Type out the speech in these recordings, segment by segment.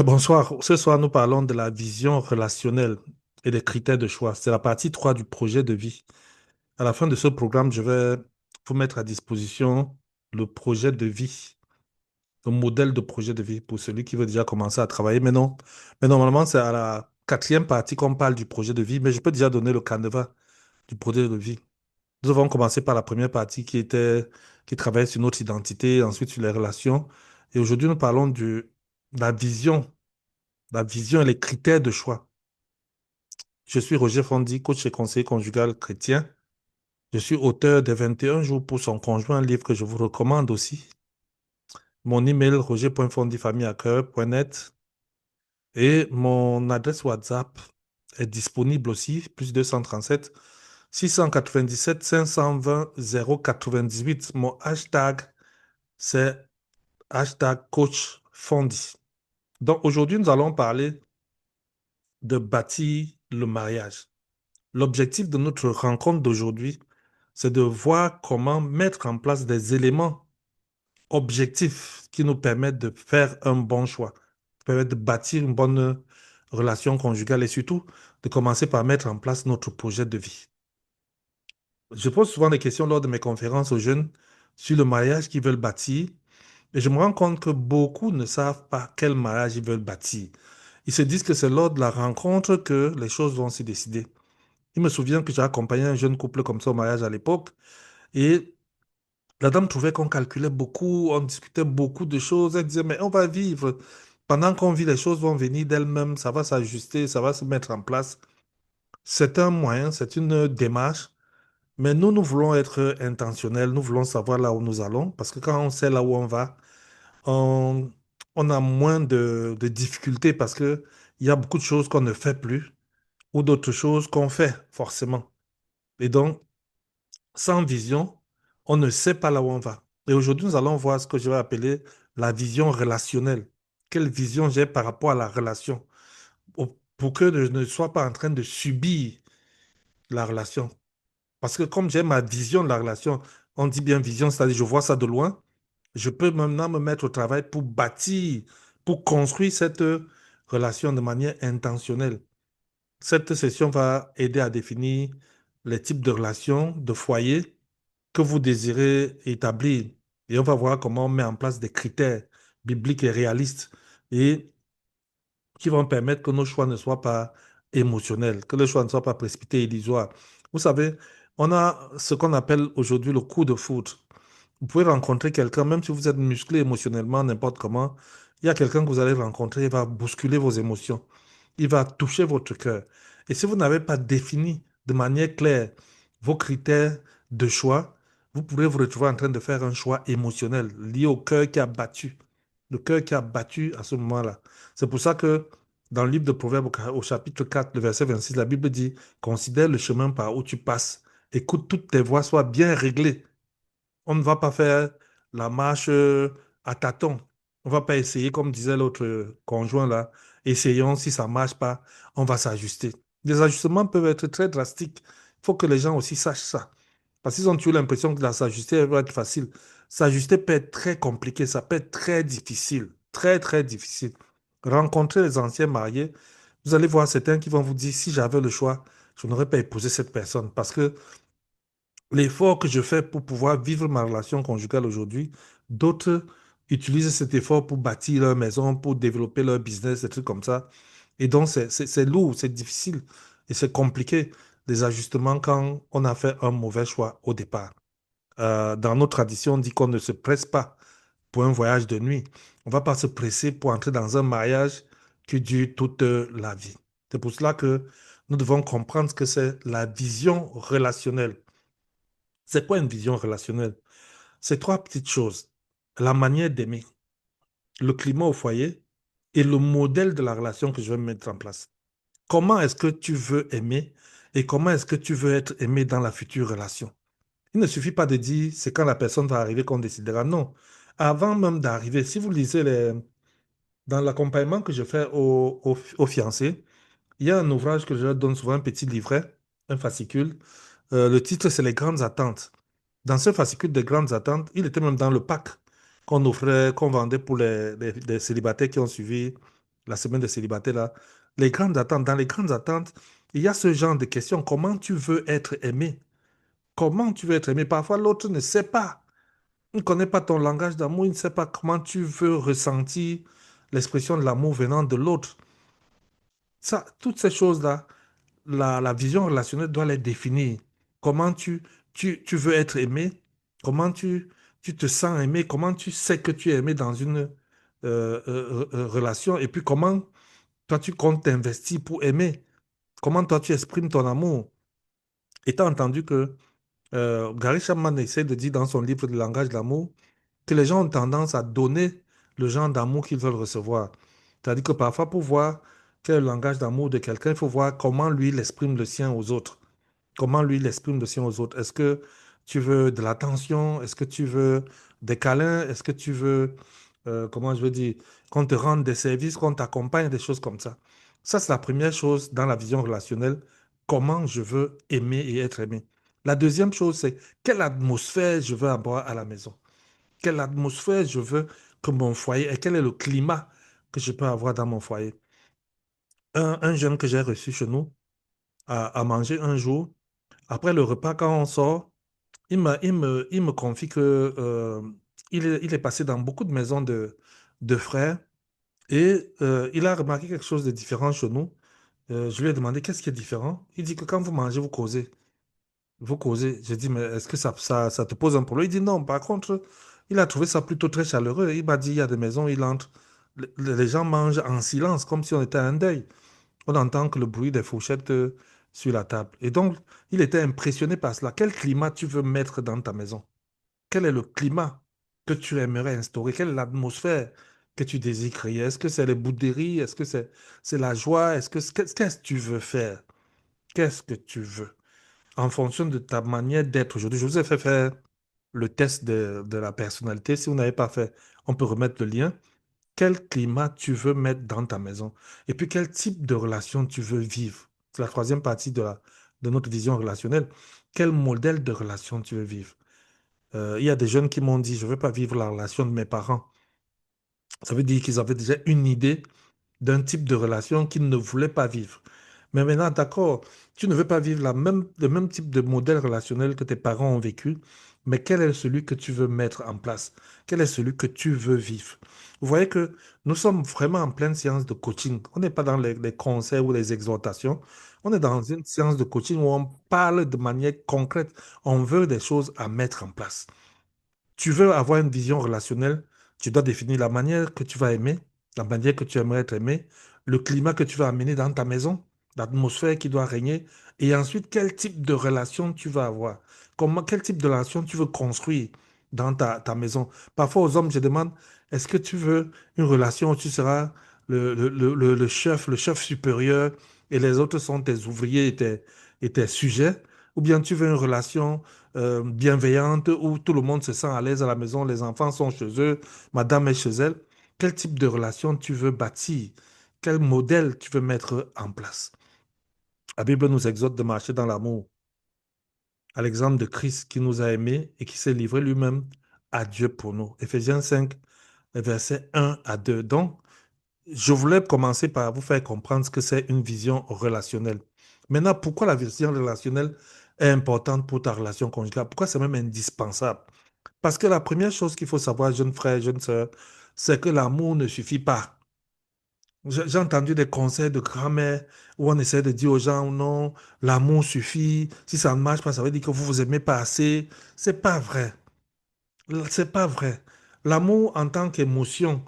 Bonsoir. Ce soir, nous parlons de la vision relationnelle et des critères de choix. C'est la partie 3 du projet de vie. À la fin de ce programme, je vais vous mettre à disposition le projet de vie, le modèle de projet de vie pour celui qui veut déjà commencer à travailler. Mais non, mais normalement, c'est à la quatrième partie qu'on parle du projet de vie, mais je peux déjà donner le canevas du projet de vie. Nous avons commencé par la première partie qui travaillait sur notre identité, ensuite sur les relations. Et aujourd'hui, nous parlons de la vision et les critères de choix. Je suis Roger Fondi, coach et conseiller conjugal chrétien. Je suis auteur de 21 jours pour son conjoint, un livre que je vous recommande aussi. Mon email, roger.fondifamille@coeur.net, et mon adresse WhatsApp est disponible aussi, plus 237 697 520 098. Mon hashtag, c'est hashtag coach Fondi. Donc aujourd'hui, nous allons parler de bâtir le mariage. L'objectif de notre rencontre d'aujourd'hui, c'est de voir comment mettre en place des éléments objectifs qui nous permettent de faire un bon choix, qui permettent de bâtir une bonne relation conjugale et surtout de commencer par mettre en place notre projet de vie. Je pose souvent des questions lors de mes conférences aux jeunes sur le mariage qu'ils veulent bâtir et je me rends compte que beaucoup ne savent pas quel mariage ils veulent bâtir. Ils se disent que c'est lors de la rencontre que les choses vont se décider. Il me souvient que j'ai accompagné un jeune couple comme ça au mariage à l'époque et la dame trouvait qu'on calculait beaucoup, on discutait beaucoup de choses. Elle disait, mais on va vivre. Pendant qu'on vit, les choses vont venir d'elles-mêmes, ça va s'ajuster, ça va se mettre en place. C'est un moyen, c'est une démarche, mais nous voulons être intentionnels, nous voulons savoir là où nous allons, parce que quand on sait là où on va, on, on a moins de difficultés parce que il y a beaucoup de choses qu'on ne fait plus ou d'autres choses qu'on fait forcément. Et donc, sans vision, on ne sait pas là où on va. Et aujourd'hui, nous allons voir ce que je vais appeler la vision relationnelle. Quelle vision j'ai par rapport à la relation pour que je ne sois pas en train de subir la relation. Parce que comme j'ai ma vision de la relation, on dit bien vision, c'est-à-dire je vois ça de loin, je peux maintenant me mettre au travail pour bâtir, pour construire cette relation de manière intentionnelle. Cette session va aider à définir les types de relations, de foyers que vous désirez établir. Et on va voir comment on met en place des critères bibliques et réalistes et qui vont permettre que nos choix ne soient pas émotionnels, que les choix ne soient pas précipités et illusoires. Vous savez, on a ce qu'on appelle aujourd'hui le coup de foudre. Vous pouvez rencontrer quelqu'un, même si vous êtes musclé émotionnellement, n'importe comment, il y a quelqu'un que vous allez rencontrer, il va bousculer vos émotions, il va toucher votre cœur. Et si vous n'avez pas défini de manière claire vos critères de choix, vous pourrez vous retrouver en train de faire un choix émotionnel lié au cœur qui a battu, le cœur qui a battu à ce moment-là. C'est pour ça que dans le livre de Proverbes, au chapitre 4, le verset 26, la Bible dit, considère le chemin par où tu passes, écoute toutes tes voies, sois bien réglé. On ne va pas faire la marche à tâtons. On ne va pas essayer, comme disait l'autre conjoint là. Essayons, si ça ne marche pas, on va s'ajuster. Les ajustements peuvent être très drastiques. Il faut que les gens aussi sachent ça. Parce qu'ils ont toujours l'impression que s'ajuster va être facile. S'ajuster peut être très compliqué, ça peut être très difficile. Très, très difficile. Rencontrer les anciens mariés, vous allez voir certains qui vont vous dire, si j'avais le choix, je n'aurais pas épousé cette personne. Parce que l'effort que je fais pour pouvoir vivre ma relation conjugale aujourd'hui, d'autres utilisent cet effort pour bâtir leur maison, pour développer leur business, des trucs comme ça. Et donc, c'est lourd, c'est difficile et c'est compliqué, les ajustements quand on a fait un mauvais choix au départ. Dans nos traditions, on dit qu'on ne se presse pas pour un voyage de nuit. On ne va pas se presser pour entrer dans un mariage qui dure toute la vie. C'est pour cela que nous devons comprendre ce que c'est la vision relationnelle. C'est quoi une vision relationnelle? C'est trois petites choses. La manière d'aimer, le climat au foyer et le modèle de la relation que je vais mettre en place. Comment est-ce que tu veux aimer et comment est-ce que tu veux être aimé dans la future relation? Il ne suffit pas de dire c'est quand la personne va arriver qu'on décidera. Non. Avant même d'arriver, si vous lisez dans l'accompagnement que je fais aux fiancés, il y a un ouvrage que je leur donne souvent, un petit livret, un fascicule. Le titre, c'est Les grandes attentes. Dans ce fascicule des grandes attentes, il était même dans le pack qu'on offrait, qu'on vendait pour les célibataires qui ont suivi la semaine des célibataires, là, les grandes attentes, dans les grandes attentes, il y a ce genre de questions. Comment tu veux être aimé? Comment tu veux être aimé? Parfois, l'autre ne sait pas. Il ne connaît pas ton langage d'amour, il ne sait pas comment tu veux ressentir l'expression de l'amour venant de l'autre. Ça, toutes ces choses-là, la vision relationnelle doit les définir. Comment tu veux être aimé, comment tu te sens aimé, comment tu sais que tu es aimé dans une relation, et puis comment toi tu comptes t'investir pour aimer, comment toi tu exprimes ton amour. Étant entendu que Gary Chapman essaie de dire dans son livre Le langage de l'amour que les gens ont tendance à donner le genre d'amour qu'ils veulent recevoir. C'est-à-dire que parfois, pour voir quel est le langage d'amour de quelqu'un, il faut voir comment lui il exprime le sien aux autres. Comment lui il exprime le sien aux autres. Est-ce que tu veux de l'attention? Est-ce que tu veux des câlins? Est-ce que tu veux, comment je veux dire, qu'on te rende des services, qu'on t'accompagne, des choses comme ça. Ça, c'est la première chose dans la vision relationnelle. Comment je veux aimer et être aimé. La deuxième chose, c'est quelle atmosphère je veux avoir à la maison. Quelle atmosphère je veux que mon foyer et quel est le climat que je peux avoir dans mon foyer. Un jeune que j'ai reçu chez nous a mangé un jour. Après le repas, quand on sort, il me confie que, il est passé dans beaucoup de maisons de frères et il a remarqué quelque chose de différent chez nous. Je lui ai demandé qu'est-ce qui est différent. Il dit que quand vous mangez, vous causez. Vous causez. J'ai dit, mais est-ce que ça te pose un problème? Il dit non. Par contre, il a trouvé ça plutôt très chaleureux. Il m'a dit, il y a des maisons, il entre. Les gens mangent en silence, comme si on était à un deuil. On entend que le bruit des fourchettes sur la table. Et donc, il était impressionné par cela. Quel climat tu veux mettre dans ta maison? Quel est le climat que tu aimerais instaurer? Quelle est l'atmosphère que tu désires créer? Est-ce que c'est les bouderies? Est-ce que c'est la joie? Qu'est-ce que tu veux faire? Qu'est-ce que tu veux? En fonction de ta manière d'être aujourd'hui. Je vous ai fait faire le test de la personnalité. Si vous n'avez pas fait, on peut remettre le lien. Quel climat tu veux mettre dans ta maison? Et puis, quel type de relation tu veux vivre? C'est la troisième partie de notre vision relationnelle. Quel modèle de relation tu veux vivre? Il y a des jeunes qui m'ont dit, je ne veux pas vivre la relation de mes parents. Ça veut dire qu'ils avaient déjà une idée d'un type de relation qu'ils ne voulaient pas vivre. Mais maintenant, d'accord, tu ne veux pas vivre le même type de modèle relationnel que tes parents ont vécu, mais quel est celui que tu veux mettre en place? Quel est celui que tu veux vivre? Vous voyez que nous sommes vraiment en pleine séance de coaching. On n'est pas dans les conseils ou les exhortations. On est dans une séance de coaching où on parle de manière concrète. On veut des choses à mettre en place. Tu veux avoir une vision relationnelle, tu dois définir la manière que tu vas aimer, la manière que tu aimerais être aimé, le climat que tu vas amener dans ta maison, l'atmosphère qui doit régner, et ensuite quel type de relation tu vas avoir, quel type de relation tu veux construire dans ta maison. Parfois aux hommes, je demande, est-ce que tu veux une relation où tu seras le chef supérieur et les autres sont tes ouvriers et tes sujets, ou bien tu veux une relation bienveillante où tout le monde se sent à l'aise à la maison, les enfants sont chez eux, madame est chez elle. Quel type de relation tu veux bâtir? Quel modèle tu veux mettre en place? La Bible nous exhorte de marcher dans l'amour, à l'exemple de Christ qui nous a aimés et qui s'est livré lui-même à Dieu pour nous. Éphésiens 5, versets 1 à 2. Donc, je voulais commencer par vous faire comprendre ce que c'est une vision relationnelle. Maintenant, pourquoi la vision relationnelle est importante pour ta relation conjugale? Pourquoi c'est même indispensable? Parce que la première chose qu'il faut savoir, jeune frère, jeune sœur, c'est que l'amour ne suffit pas. J'ai entendu des conseils de grand-mère où on essaie de dire aux gens, non, l'amour suffit. Si ça ne marche pas, ça veut dire que vous vous aimez pas assez. C'est pas vrai. C'est pas vrai. L'amour en tant qu'émotion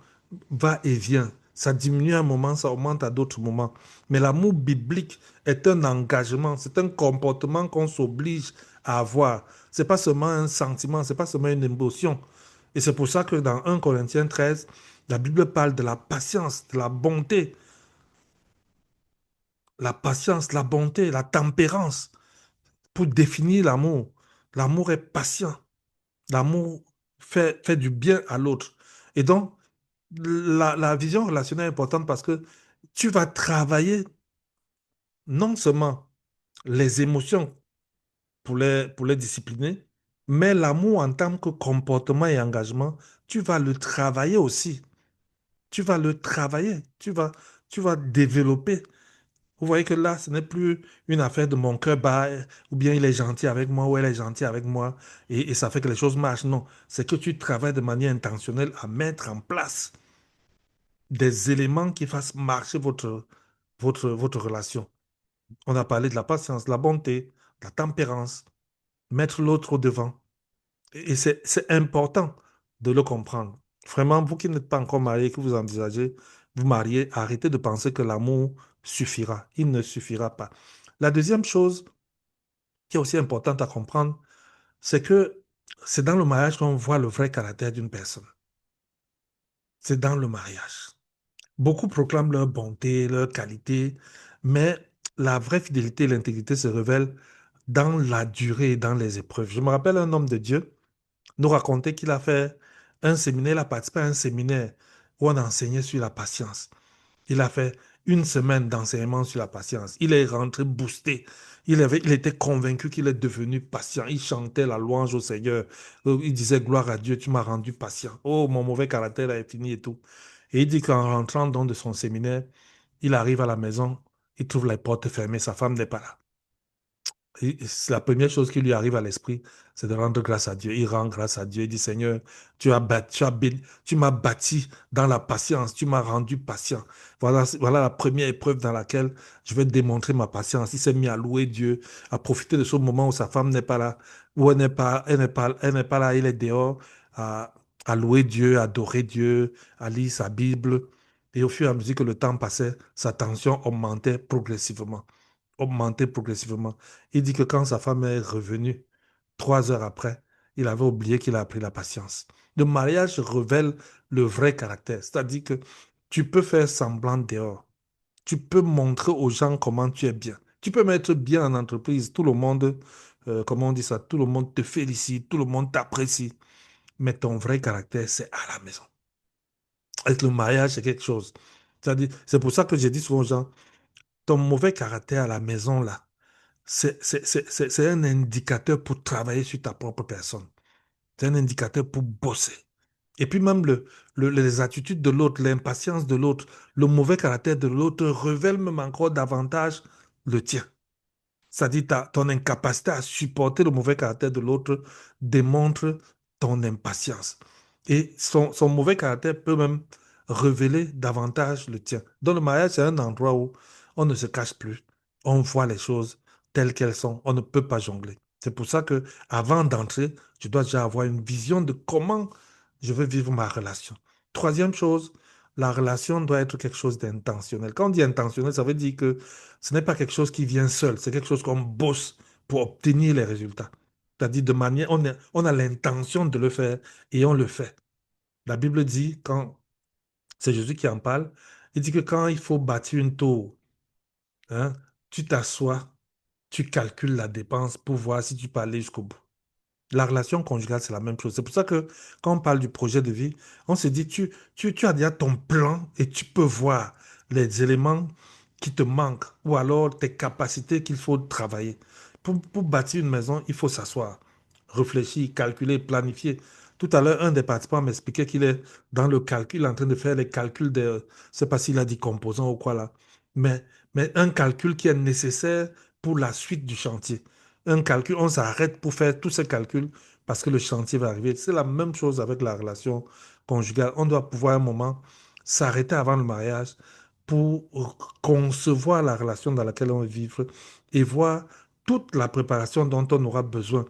va et vient. Ça diminue à un moment, ça augmente à d'autres moments. Mais l'amour biblique est un engagement, c'est un comportement qu'on s'oblige à avoir. C'est pas seulement un sentiment, c'est pas seulement une émotion. Et c'est pour ça que dans 1 Corinthiens 13, la Bible parle de la patience, de la bonté, la patience, la bonté, la tempérance pour définir l'amour. L'amour est patient. L'amour fait du bien à l'autre. Et donc, la vision relationnelle est importante parce que tu vas travailler non seulement les émotions pour les discipliner, mais l'amour en tant que comportement et engagement, tu vas le travailler aussi. Tu vas le travailler, tu vas développer. Vous voyez que là, ce n'est plus une affaire de mon cœur bat, ou bien il est gentil avec moi, ou elle est gentille avec moi, et ça fait que les choses marchent. Non, c'est que tu travailles de manière intentionnelle à mettre en place des éléments qui fassent marcher votre relation. On a parlé de la patience, de la bonté, de la tempérance, mettre l'autre au devant. Et c'est important de le comprendre. Vraiment, vous qui n'êtes pas encore marié, que vous envisagez vous marier, arrêtez de penser que l'amour suffira. Il ne suffira pas. La deuxième chose qui est aussi importante à comprendre, c'est que c'est dans le mariage qu'on voit le vrai caractère d'une personne. C'est dans le mariage. Beaucoup proclament leur bonté, leur qualité, mais la vraie fidélité et l'intégrité se révèlent dans la durée et dans les épreuves. Je me rappelle un homme de Dieu nous raconter qu'il a fait un séminaire, il a participé à un séminaire où on enseignait sur la patience. Il a fait une semaine d'enseignement sur la patience. Il est rentré boosté. Il était convaincu qu'il est devenu patient. Il chantait la louange au Seigneur. Il disait, gloire à Dieu, tu m'as rendu patient. Oh, mon mauvais caractère est fini et tout. Et il dit qu'en rentrant dans de son séminaire, il arrive à la maison, il trouve les portes fermées, sa femme n'est pas là. C'est la première chose qui lui arrive à l'esprit, c'est de rendre grâce à Dieu. Il rend grâce à Dieu. Il dit, Seigneur, tu m'as bâti dans la patience. Tu m'as rendu patient. Voilà la première épreuve dans laquelle je vais démontrer ma patience. Il s'est mis à louer Dieu, à profiter de ce moment où sa femme n'est pas là, où elle n'est pas là, il est dehors, à, à louer Dieu, à adorer Dieu, à lire sa Bible. Et au fur et à mesure que le temps passait, sa tension augmentait progressivement, augmenté progressivement. Il dit que quand sa femme est revenue, 3 heures après, il avait oublié qu'il a appris la patience. Le mariage révèle le vrai caractère, c'est-à-dire que tu peux faire semblant dehors, tu peux montrer aux gens comment tu es bien. Tu peux mettre bien en entreprise, tout le monde, comment on dit ça, tout le monde te félicite, tout le monde t'apprécie, mais ton vrai caractère, c'est à la maison. Et le mariage, c'est quelque chose. C'est-à-dire, c'est pour ça que j'ai dit souvent aux gens, ton mauvais caractère à la maison, là, c'est un indicateur pour travailler sur ta propre personne. C'est un indicateur pour bosser. Et puis même les attitudes de l'autre, l'impatience de l'autre, le mauvais caractère de l'autre révèle même encore davantage le tien. C'est-à-dire ton incapacité à supporter le mauvais caractère de l'autre démontre ton impatience. Et son mauvais caractère peut même révéler davantage le tien. Dans le mariage, c'est un endroit où on ne se cache plus. On voit les choses telles qu'elles sont. On ne peut pas jongler. C'est pour ça que avant d'entrer, je dois déjà avoir une vision de comment je veux vivre ma relation. Troisième chose, la relation doit être quelque chose d'intentionnel. Quand on dit intentionnel, ça veut dire que ce n'est pas quelque chose qui vient seul, c'est quelque chose qu'on bosse pour obtenir les résultats. C'est-à-dire de manière, on a l'intention de le faire et on le fait. La Bible dit, quand c'est Jésus qui en parle, il dit que quand il faut bâtir une tour, hein, tu t'assois, tu calcules la dépense pour voir si tu peux aller jusqu'au bout. La relation conjugale, c'est la même chose. C'est pour ça que quand on parle du projet de vie, on se dit, tu as déjà ton plan et tu peux voir les éléments qui te manquent ou alors tes capacités qu'il faut travailler. Pour bâtir une maison, il faut s'asseoir, réfléchir, calculer, planifier. Tout à l'heure, un des participants m'expliquait qu'il est dans le calcul, en train de faire les calculs de, je ne sais pas s'il a dit composants ou quoi là, mais, mais un calcul qui est nécessaire pour la suite du chantier. Un calcul, on s'arrête pour faire tous ces calculs parce que le chantier va arriver. C'est la même chose avec la relation conjugale. On doit pouvoir un moment s'arrêter avant le mariage pour concevoir la relation dans laquelle on va vivre et voir toute la préparation dont on aura besoin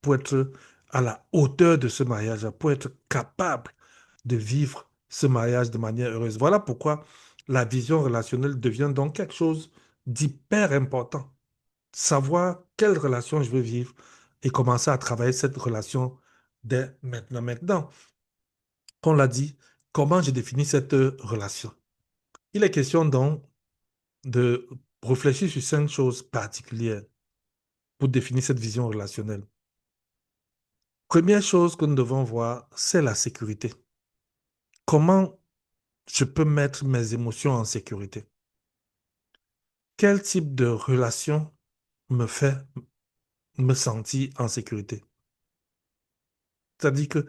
pour être à la hauteur de ce mariage, pour être capable de vivre ce mariage de manière heureuse. Voilà pourquoi la vision relationnelle devient donc quelque chose d'hyper important. Savoir quelle relation je veux vivre et commencer à travailler cette relation dès maintenant. Maintenant, qu'on l'a dit, comment je définis cette relation? Il est question donc de réfléchir sur 5 choses particulières pour définir cette vision relationnelle. Première chose que nous devons voir, c'est la sécurité. Comment je peux mettre mes émotions en sécurité? Quel type de relation me fait me sentir en sécurité? C'est-à-dire que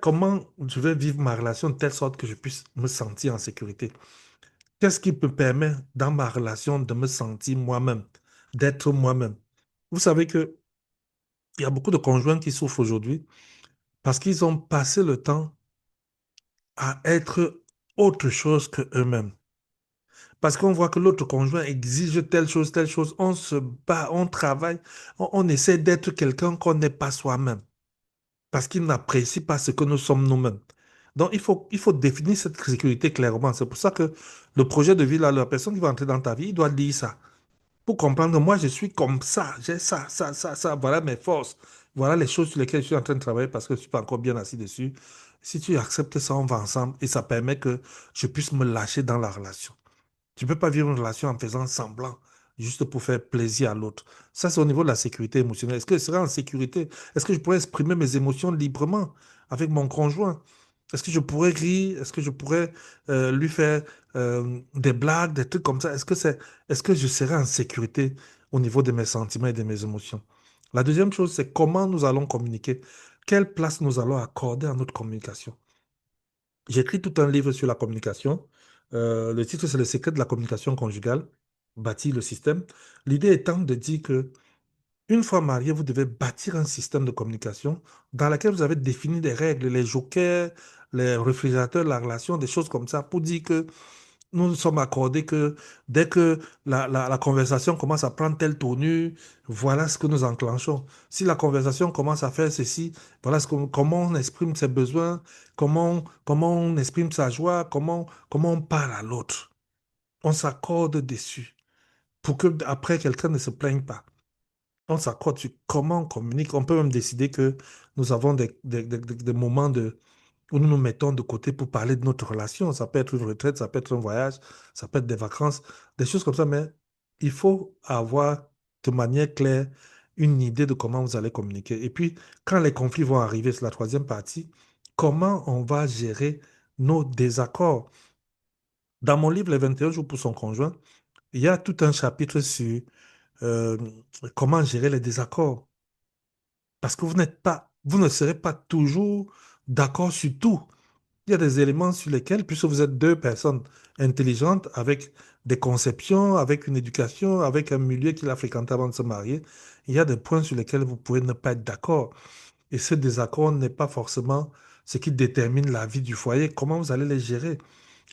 Comment je vais vivre ma relation de telle sorte que je puisse me sentir en sécurité? Qu'est-ce qui me permet dans ma relation de me sentir moi-même, d'être moi-même? Vous savez que il y a beaucoup de conjoints qui souffrent aujourd'hui parce qu'ils ont passé le temps à être autre chose que eux-mêmes. Parce qu'on voit que l'autre conjoint exige telle chose, on se bat, on travaille, on essaie d'être quelqu'un qu'on n'est pas soi-même, parce qu'il n'apprécie pas ce que nous sommes nous-mêmes. Donc, il faut définir cette sécurité clairement. C'est pour ça que le projet de vie, là, la personne qui va entrer dans ta vie, il doit dire ça. Pour comprendre que moi, je suis comme ça, j'ai ça, voilà mes forces, voilà les choses sur lesquelles je suis en train de travailler parce que je ne suis pas encore bien assis dessus. Si tu acceptes ça, on va ensemble et ça permet que je puisse me lâcher dans la relation. Tu ne peux pas vivre une relation en faisant semblant, juste pour faire plaisir à l'autre. Ça, c'est au niveau de la sécurité émotionnelle. Est-ce que je serai en sécurité? Est-ce que je pourrais exprimer mes émotions librement avec mon conjoint? Est-ce que je pourrais rire? Est-ce que je pourrais lui faire des blagues, des trucs comme ça? Est-ce que je serai en sécurité au niveau de mes sentiments et de mes émotions? La deuxième chose, c'est comment nous allons communiquer. Quelle place nous allons accorder à notre communication? J'ai écrit tout un livre sur la communication. Le titre, c'est Le secret de la communication conjugale, bâtir le système. L'idée étant de dire que une fois marié, vous devez bâtir un système de communication dans lequel vous avez défini des règles, les jokers, les réfrigérateurs de la relation, des choses comme ça, pour dire que nous nous sommes accordés que dès que la conversation commence à prendre telle tournure, voilà ce que nous enclenchons. Si la conversation commence à faire ceci, voilà comment on exprime ses besoins, comment on exprime sa joie, comment on parle à l'autre. On s'accorde dessus pour que après quelqu'un ne se plaigne pas. On s'accorde sur comment on communique. On peut même décider que nous avons des moments où nous nous mettons de côté pour parler de notre relation. Ça peut être une retraite, ça peut être un voyage, ça peut être des vacances, des choses comme ça, mais il faut avoir de manière claire une idée de comment vous allez communiquer. Et puis, quand les conflits vont arriver, c'est la troisième partie, comment on va gérer nos désaccords. Dans mon livre Les 21 jours pour son conjoint, il y a tout un chapitre sur euh, comment gérer les désaccords. Parce que vous ne serez pas toujours d'accord sur tout. Il y a des éléments sur lesquels, puisque vous êtes deux personnes intelligentes, avec des conceptions, avec une éducation, avec un milieu qu'il a fréquenté avant de se marier, il y a des points sur lesquels vous pouvez ne pas être d'accord. Et ce désaccord n'est pas forcément ce qui détermine la vie du foyer. Comment vous allez les gérer?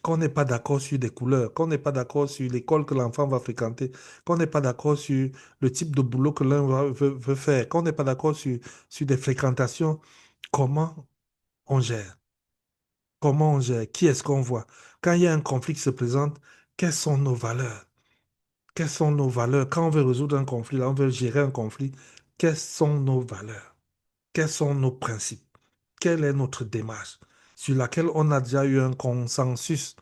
Qu'on n'est pas d'accord sur des couleurs, qu'on n'est pas d'accord sur l'école que l'enfant va fréquenter, qu'on n'est pas d'accord sur le type de boulot que veut faire, qu'on n'est pas d'accord sur des fréquentations, comment on gère? Comment on gère? Qui est-ce qu'on voit? Quand il y a un conflit qui se présente, quelles sont nos valeurs? Quelles sont nos valeurs? Quand on veut résoudre un conflit, là, on veut gérer un conflit, quelles sont nos valeurs? Quels sont nos principes? Quelle est notre démarche sur laquelle on a déjà eu un consensus?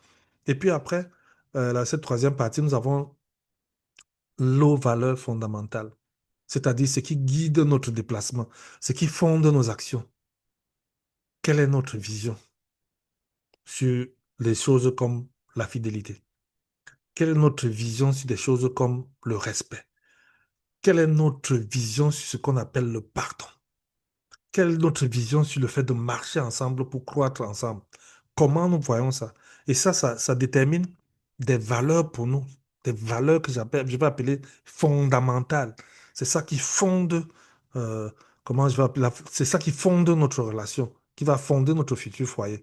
Et puis après, cette troisième partie, nous avons nos valeurs fondamentales, c'est-à-dire ce qui guide notre déplacement, ce qui fonde nos actions. Quelle est notre vision sur les choses comme la fidélité? Quelle est notre vision sur des choses comme le respect? Quelle est notre vision sur ce qu'on appelle le pardon? Quelle est notre vision sur le fait de marcher ensemble pour croître ensemble? Comment nous voyons ça? Et ça détermine des valeurs pour nous, des valeurs que je vais appeler fondamentales. C'est ça qui fonde, euh, comment je vais appeler, c'est ça qui fonde notre relation, qui va fonder notre futur foyer.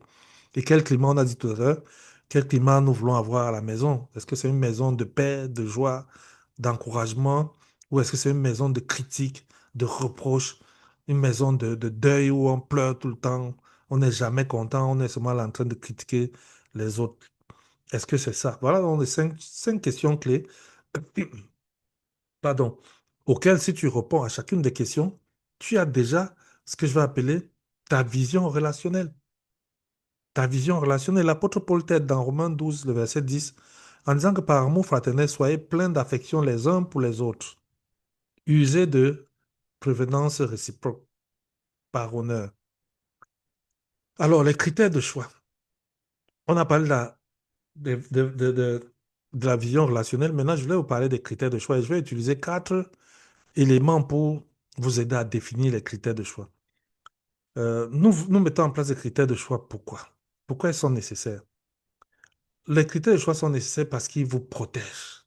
Et quel climat on a dit tout à l'heure? Quel climat nous voulons avoir à la maison? Est-ce que c'est une maison de paix, de joie, d'encouragement, ou est-ce que c'est une maison de critique, de reproche, une maison de deuil où on pleure tout le temps, on n'est jamais content, on est seulement en train de critiquer les autres? Est-ce que c'est ça? Voilà donc les cinq questions clés, pardon, auxquelles si tu réponds à chacune des questions, tu as déjà ce que je vais appeler ta vision relationnelle. Ta vision relationnelle. L'apôtre Paul t'aide dans Romains 12, le verset 10, en disant que par amour fraternel, soyez pleins d'affection les uns pour les autres, usez de prévenance réciproque, par honneur. Alors, les critères de choix. On a parlé de la vision relationnelle. Maintenant, je voulais vous parler des critères de choix et je vais utiliser quatre éléments pour vous aider à définir les critères de choix. Nous mettons en place des critères de choix. Pourquoi? Pourquoi ils sont nécessaires? Les critères de choix sont nécessaires parce qu'ils vous protègent.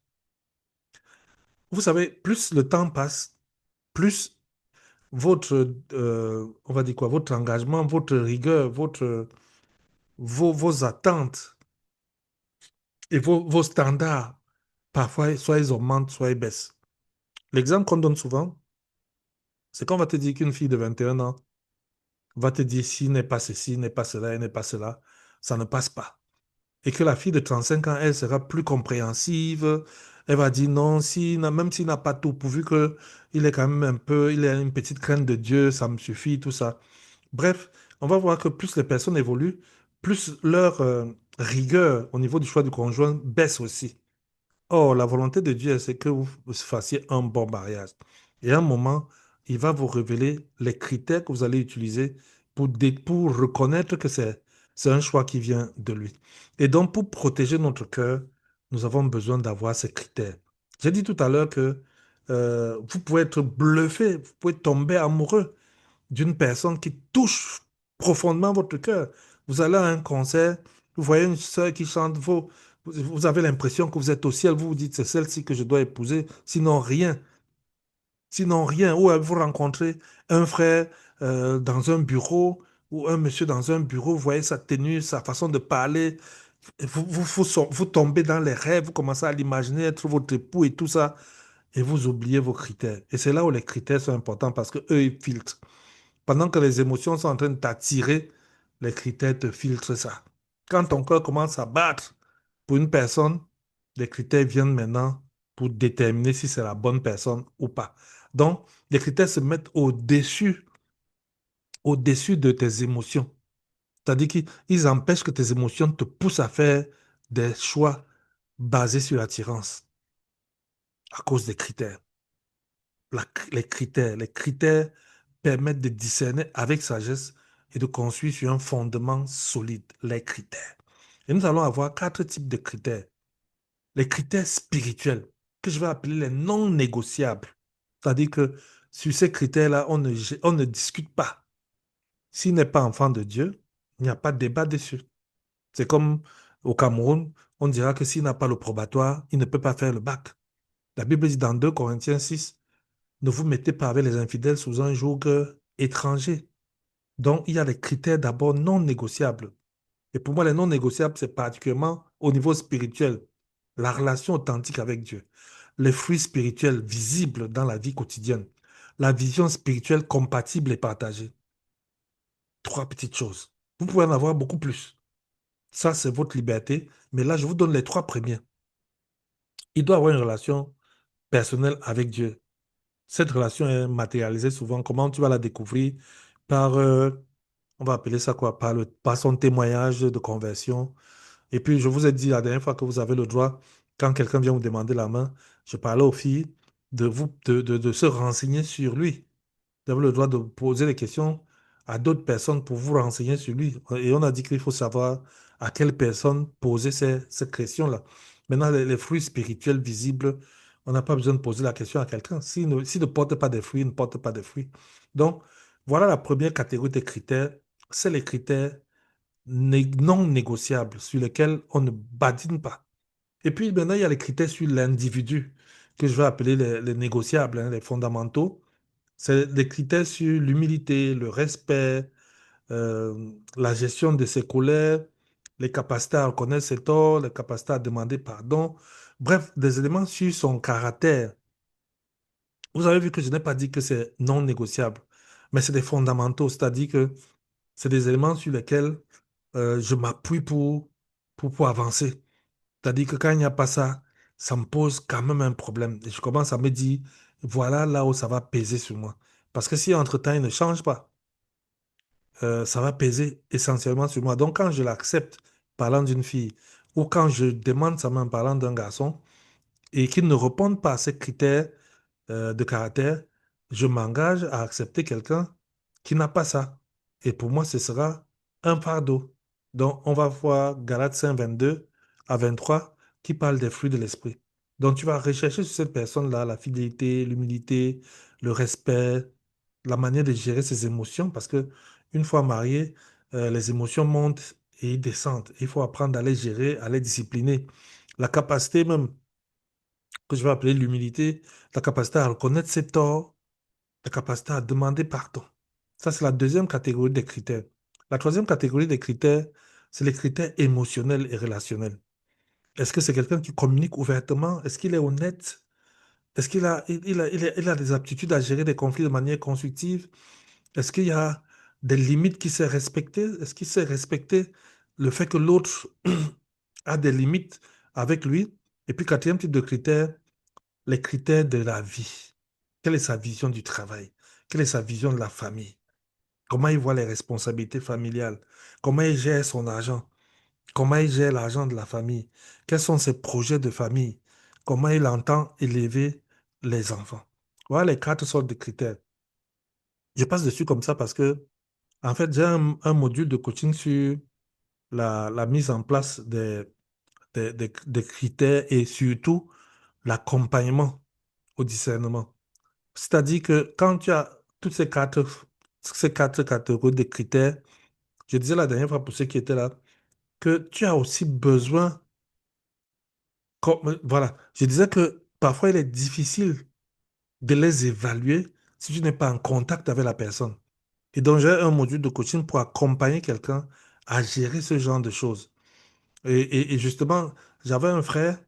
Vous savez, plus le temps passe, plus votre, on va dire quoi, votre engagement, votre rigueur, vos attentes et vos standards, parfois, soit ils augmentent, soit ils baissent. L'exemple qu'on donne souvent, c'est qu'on va te dire qu'une fille de 21 ans va te dire si n'est pas ceci, n'est pas cela, et n'est pas cela, ça ne passe pas. Et que la fille de 35 ans, elle sera plus compréhensive. Elle va dire non, si, même s'il n'a pas tout, pourvu que il est quand même un peu, il a une petite crainte de Dieu, ça me suffit, tout ça. Bref, on va voir que plus les personnes évoluent, plus leur rigueur au niveau du choix du conjoint baisse aussi. Or, la volonté de Dieu, c'est que vous fassiez un bon mariage. Et à un moment, il va vous révéler les critères que vous allez utiliser pour reconnaître que c'est un choix qui vient de lui. Et donc, pour protéger notre cœur, nous avons besoin d'avoir ces critères. J'ai dit tout à l'heure que vous pouvez être bluffé, vous pouvez tomber amoureux d'une personne qui touche profondément votre cœur. Vous allez à un concert, vous voyez une sœur qui chante, vous avez l'impression que vous êtes au ciel, vous vous dites, c'est celle-ci que je dois épouser, sinon rien. Sinon rien. Ou vous rencontrez un frère dans un bureau ou un monsieur dans un bureau, vous voyez sa tenue, sa façon de parler, vous tombez dans les rêves, vous commencez à l'imaginer être votre époux et tout ça, et vous oubliez vos critères. Et c'est là où les critères sont importants parce que eux, ils filtrent. Pendant que les émotions sont en train de t'attirer, les critères te filtrent ça. Quand ton cœur commence à battre pour une personne, les critères viennent maintenant pour déterminer si c'est la bonne personne ou pas. Donc, les critères se mettent au-dessus de tes émotions. C'est-à-dire qu'ils empêchent que tes émotions te poussent à faire des choix basés sur l'attirance à cause des critères. Les critères permettent de discerner avec sagesse et de construire sur un fondement solide les critères. Et nous allons avoir quatre types de critères. Les critères spirituels, que je vais appeler les non négociables. C'est-à-dire que sur ces critères-là, on ne discute pas. S'il n'est pas enfant de Dieu, il n'y a pas de débat dessus. C'est comme au Cameroun, on dira que s'il n'a pas le probatoire, il ne peut pas faire le bac. La Bible dit dans 2 Corinthiens 6. Ne vous mettez pas avec les infidèles sous un joug étranger. Donc, il y a les critères d'abord non négociables. Et pour moi, les non négociables, c'est particulièrement au niveau spirituel, la relation authentique avec Dieu, les fruits spirituels visibles dans la vie quotidienne, la vision spirituelle compatible et partagée. Trois petites choses. Vous pouvez en avoir beaucoup plus. Ça, c'est votre liberté. Mais là, je vous donne les trois premiers. Il doit avoir une relation personnelle avec Dieu. Cette relation est matérialisée souvent. Comment tu vas la découvrir? Par, on va appeler ça quoi? Par son témoignage de conversion. Et puis, je vous ai dit la dernière fois que vous avez le droit, quand quelqu'un vient vous demander la main, je parlais aux filles de se renseigner sur lui. Vous avez le droit de poser des questions à d'autres personnes pour vous renseigner sur lui. Et on a dit qu'il faut savoir à quelle personne poser ces questions-là. Maintenant, les fruits spirituels visibles, on n'a pas besoin de poser la question à quelqu'un. S'il ne porte pas des fruits, il ne porte pas de fruits. Donc, voilà la première catégorie des critères. C'est les critères non négociables sur lesquels on ne badine pas. Et puis maintenant, il y a les critères sur l'individu que je vais appeler les négociables, hein, les fondamentaux. C'est des critères sur l'humilité, le respect, la gestion de ses colères, les capacités à reconnaître ses torts, les capacités à demander pardon. Bref, des éléments sur son caractère. Vous avez vu que je n'ai pas dit que c'est non négociable, mais c'est des fondamentaux, c'est-à-dire que c'est des éléments sur lesquels je m'appuie pour avancer. C'est-à-dire que quand il n'y a pas ça, ça me pose quand même un problème. Et je commence à me dire, voilà là où ça va peser sur moi. Parce que si entre-temps, il ne change pas, ça va peser essentiellement sur moi. Donc, quand je l'accepte parlant d'une fille, ou quand je demande sa main parlant d'un garçon, et qu'il ne répondent pas à ces critères de caractère, je m'engage à accepter quelqu'un qui n'a pas ça. Et pour moi, ce sera un fardeau. Donc, on va voir Galates 5, 22 à 23 qui parle des fruits de l'esprit. Donc, tu vas rechercher sur cette personne-là la fidélité, l'humilité, le respect, la manière de gérer ses émotions, parce que Une fois marié, les émotions montent et descendent. Il faut apprendre à les gérer, à les discipliner. La capacité même, que je vais appeler l'humilité, la capacité à reconnaître ses torts, la capacité à demander pardon. Ça, c'est la deuxième catégorie des critères. La troisième catégorie des critères, c'est les critères émotionnels et relationnels. Est-ce que c'est quelqu'un qui communique ouvertement? Est-ce qu'il est honnête? Est-ce qu'il a des aptitudes à gérer des conflits de manière constructive? Est-ce qu'il y a des limites qui s'est respectées? Est-ce qu'il sait respecter le fait que l'autre a des limites avec lui? Et puis, quatrième type de critère, les critères de la vie. Quelle est sa vision du travail? Quelle est sa vision de la famille? Comment il voit les responsabilités familiales? Comment il gère son argent? Comment il gère l'argent de la famille? Quels sont ses projets de famille? Comment il entend élever les enfants? Voilà les quatre sortes de critères. Je passe dessus comme ça parce que, en fait, j'ai un module de coaching sur la mise en place des critères et surtout l'accompagnement au discernement. C'est-à-dire que quand tu as toutes ces quatre catégories de critères, je disais la dernière fois pour ceux qui étaient là, que tu as aussi besoin, voilà, je disais que parfois il est difficile de les évaluer si tu n'es pas en contact avec la personne. Et donc j'ai un module de coaching pour accompagner quelqu'un à gérer ce genre de choses. Et justement, j'avais un frère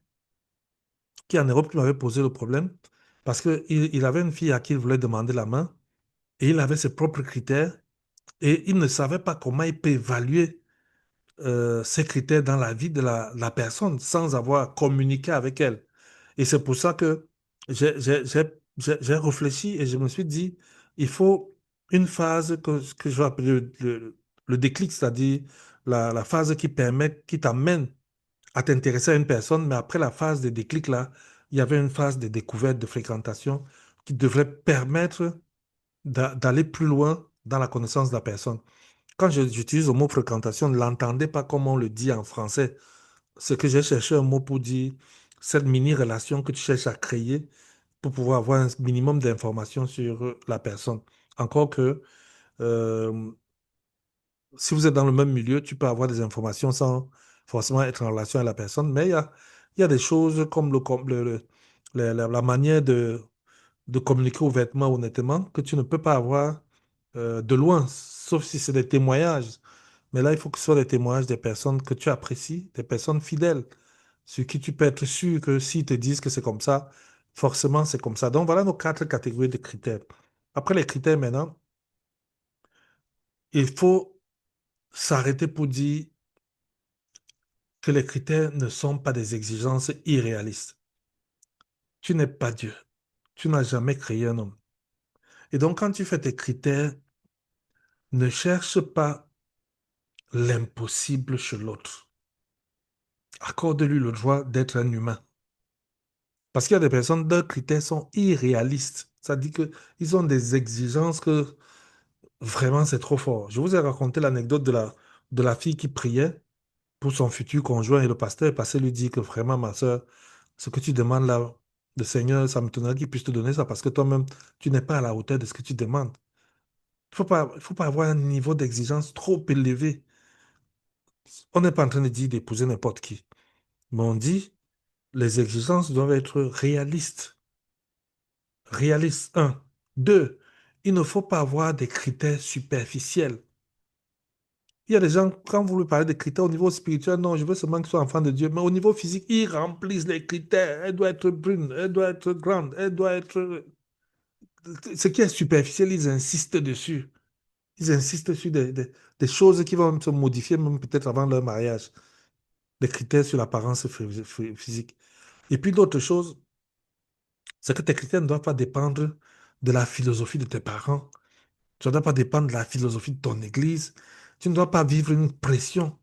qui en Europe qui m'avait posé le problème parce qu'il avait une fille à qui il voulait demander la main et il avait ses propres critères et il ne savait pas comment il peut évaluer ces critères dans la vie de la personne sans avoir communiqué avec elle. Et c'est pour ça que j'ai réfléchi et je me suis dit, il faut une phase que je vais appeler le déclic, c'est-à-dire la phase qui permet, qui t'amène à t'intéresser à une personne, mais après la phase de déclic, là, il y avait une phase de découverte, de fréquentation qui devrait permettre d'aller plus loin dans la connaissance de la personne. Quand j'utilise le mot fréquentation, ne l'entendez pas comme on le dit en français. C'est que j'ai cherché un mot pour dire cette mini-relation que tu cherches à créer pour pouvoir avoir un minimum d'informations sur la personne. Encore que euh, si vous êtes dans le même milieu, tu peux avoir des informations sans forcément être en relation avec la personne, mais il y a des choses comme la manière de communiquer ouvertement, honnêtement, que tu ne peux pas avoir de loin, sauf si c'est des témoignages. Mais là, il faut que ce soit des témoignages des personnes que tu apprécies, des personnes fidèles, sur qui tu peux être sûr que s'ils te disent que c'est comme ça, forcément c'est comme ça. Donc voilà nos quatre catégories de critères. Après les critères maintenant, il faut s'arrêter pour dire que les critères ne sont pas des exigences irréalistes. Tu n'es pas Dieu. Tu n'as jamais créé un homme. Et donc quand tu fais tes critères, ne cherche pas l'impossible chez l'autre. Accorde-lui le droit d'être un humain. Parce qu'il y a des personnes, leurs critères sont irréalistes. Ça dit qu'ils ont des exigences que vraiment c'est trop fort. Je vous ai raconté l'anecdote de la fille qui priait pour son futur conjoint et le pasteur est passé lui dit que vraiment, ma soeur, ce que tu demandes là, le Seigneur, ça me m'étonnerait qu'il puisse te donner ça parce que toi-même, tu n'es pas à la hauteur de ce que tu demandes. Il faut pas avoir un niveau d'exigence trop élevé. On n'est pas en train de dire d'épouser n'importe qui. Mais on dit, les exigences doivent être réalistes. Réalistes, un. Deux, il ne faut pas avoir des critères superficiels. Il y a des gens, quand vous lui parlez des critères au niveau spirituel, non, je veux seulement qu'ils soient enfants de Dieu. Mais au niveau physique, ils remplissent les critères. Elle doit être brune, elle doit être grande, elle doit être... Ce qui est superficiel, ils insistent dessus. Ils insistent sur des choses qui vont se modifier même peut-être avant leur mariage. Des critères sur l'apparence physique. Et puis d'autres choses, c'est que tes critères ne doivent pas dépendre de la philosophie de tes parents. Ça ne doit pas dépendre de la philosophie de ton église. Tu ne dois pas vivre une pression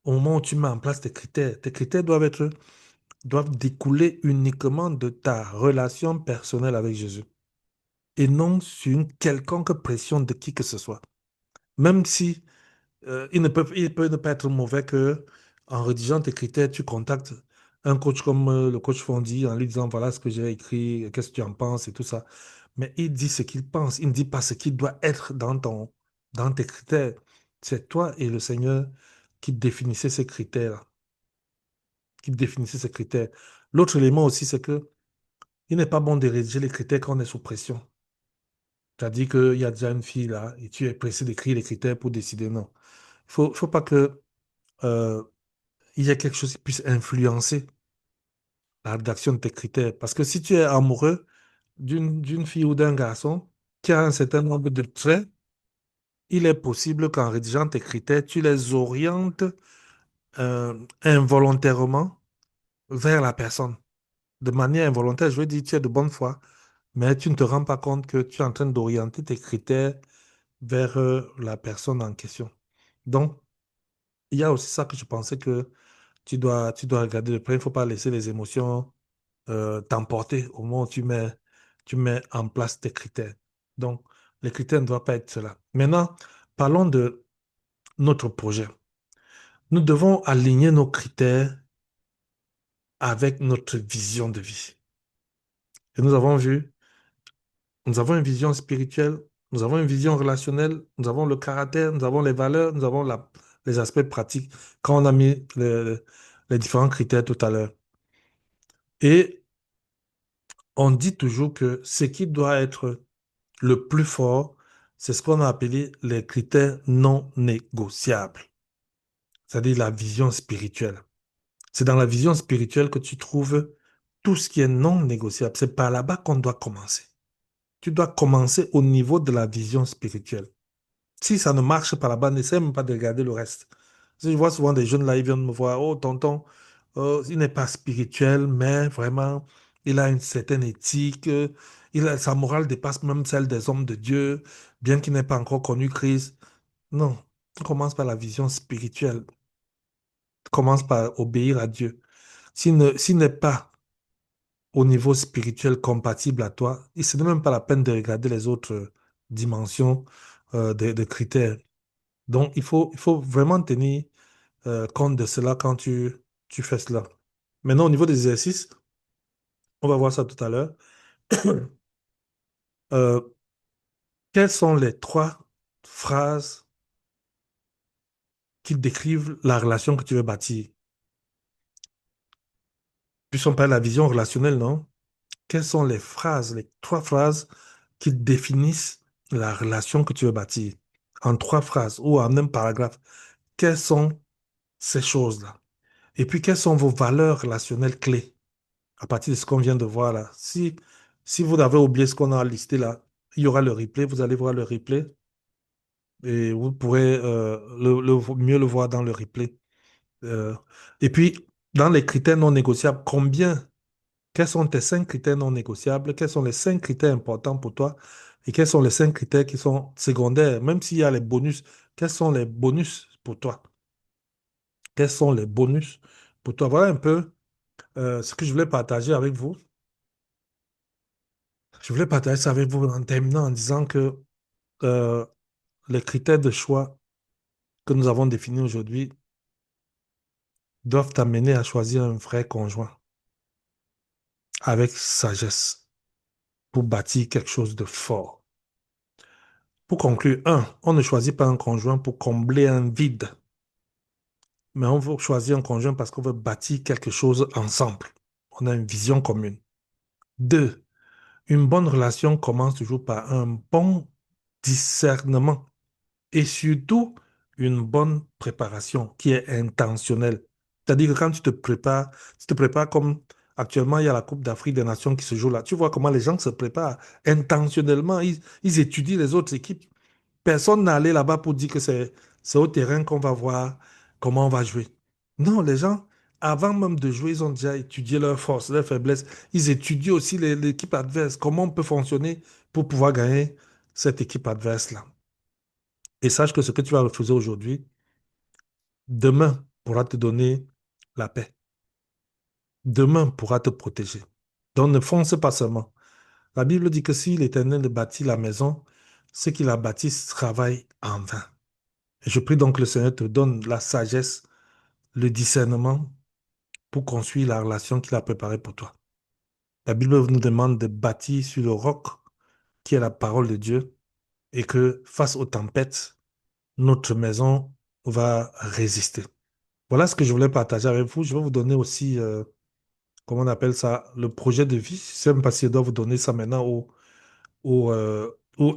au moment où tu mets en place tes critères. Tes critères doivent découler uniquement de ta relation personnelle avec Jésus et non sur une quelconque pression de qui que ce soit. Même si il peut ne pas être mauvais que en rédigeant tes critères, tu contactes un coach comme le coach Fondi en lui disant voilà ce que j'ai écrit, qu'est-ce que tu en penses et tout ça. Mais il dit ce qu'il pense, il ne dit pas ce qui doit être dans ton dans tes critères. C'est toi et le Seigneur qui définissez ces critères, qui définissez ces critères. L'autre élément aussi, c'est que il n'est pas bon de rédiger les critères quand on est sous pression. C'est-à-dire qu'il y a déjà une fille là et tu es pressé d'écrire les critères pour décider. Non. Faut pas que euh, il y ait quelque chose qui puisse influencer la rédaction de tes critères. Parce que si tu es amoureux d'une fille ou d'un garçon qui a un certain nombre de traits, il est possible qu'en rédigeant tes critères, tu les orientes involontairement vers la personne. De manière involontaire, je veux dire, tu es de bonne foi, mais tu ne te rends pas compte que tu es en train d'orienter tes critères vers la personne en question. Donc, il y a aussi ça que je pensais que tu dois regarder de près. Il ne faut pas laisser les émotions t'emporter au moment où tu mets en place tes critères. Donc, les critères ne doivent pas être cela. Maintenant, parlons de notre projet. Nous devons aligner nos critères avec notre vision de vie. Et nous avons une vision spirituelle, nous avons une vision relationnelle, nous avons le caractère, nous avons les valeurs, nous avons les aspects pratiques quand on a mis les différents critères tout à l'heure. Et on dit toujours que ce qui doit être le plus fort, c'est ce qu'on a appelé les critères non négociables, c'est-à-dire la vision spirituelle. C'est dans la vision spirituelle que tu trouves tout ce qui est non négociable. C'est par là-bas qu'on doit commencer. Tu dois commencer au niveau de la vision spirituelle. Si ça ne marche pas là-bas, n'essaie même pas de regarder le reste. Je vois souvent des jeunes là, ils viennent me voir, oh tonton, il n'est pas spirituel, mais vraiment, il a une certaine éthique, sa morale dépasse même celle des hommes de Dieu, bien qu'il n'ait pas encore connu Christ. Non, on commence par la vision spirituelle, commence par obéir à Dieu. S'il n'est pas au niveau spirituel compatible à toi, ce n'est même pas la peine de regarder les autres dimensions des critères. Donc, il faut vraiment tenir compte de cela quand tu fais cela. Maintenant, au niveau des exercices, on va voir ça tout à l'heure. Euh, quelles sont les trois phrases qui décrivent la relation que tu veux bâtir? Puisqu'on parle de la vision relationnelle, non? Quelles sont les phrases, les trois phrases qui définissent la relation que tu veux bâtir? En trois phrases ou en un paragraphe. Quelles sont ces choses-là? Et puis, quelles sont vos valeurs relationnelles clés à partir de ce qu'on vient de voir là? Si vous avez oublié ce qu'on a listé là, il y aura le replay, vous allez voir le replay et vous pourrez mieux le voir dans le replay. Euh, et puis, dans les critères non négociables, quels sont tes cinq critères non négociables? Quels sont les cinq critères importants pour toi? Et quels sont les cinq critères qui sont secondaires? Même s'il y a les bonus, quels sont les bonus pour toi? Quels sont les bonus pour toi? Voilà un peu ce que je voulais partager avec vous. Je voulais partager ça avec vous en terminant en disant que euh, les critères de choix que nous avons définis aujourd'hui doivent t'amener à choisir un vrai conjoint avec sagesse pour bâtir quelque chose de fort. Pour conclure, un, on ne choisit pas un conjoint pour combler un vide, mais on veut choisir un conjoint parce qu'on veut bâtir quelque chose ensemble. On a une vision commune. Deux, une bonne relation commence toujours par un bon discernement et surtout une bonne préparation qui est intentionnelle. C'est-à-dire que quand tu te prépares comme actuellement il y a la Coupe d'Afrique des Nations qui se joue là. Tu vois comment les gens se préparent intentionnellement. Ils étudient les autres équipes. Personne n'est allé là-bas pour dire que c'est au terrain qu'on va voir comment on va jouer. Non, les gens, avant même de jouer, ils ont déjà étudié leurs forces, leurs faiblesses. Ils étudient aussi l'équipe adverse, comment on peut fonctionner pour pouvoir gagner cette équipe adverse-là. Et sache que ce que tu vas refuser aujourd'hui, demain pourra te donner la paix. Demain pourra te protéger. Donc ne fonce pas seulement. La Bible dit que si l'Éternel bâtit la maison, ceux qui la bâtissent travaillent en vain. Et je prie donc que le Seigneur te donne la sagesse, le discernement pour construire la relation qu'il a préparée pour toi. La Bible nous demande de bâtir sur le roc qui est la parole de Dieu et que face aux tempêtes, notre maison va résister. Voilà ce que je voulais partager avec vous. Je vais vous donner aussi, comment on appelle ça, le projet de vie. Je ne sais même pas si je dois vous donner ça maintenant ou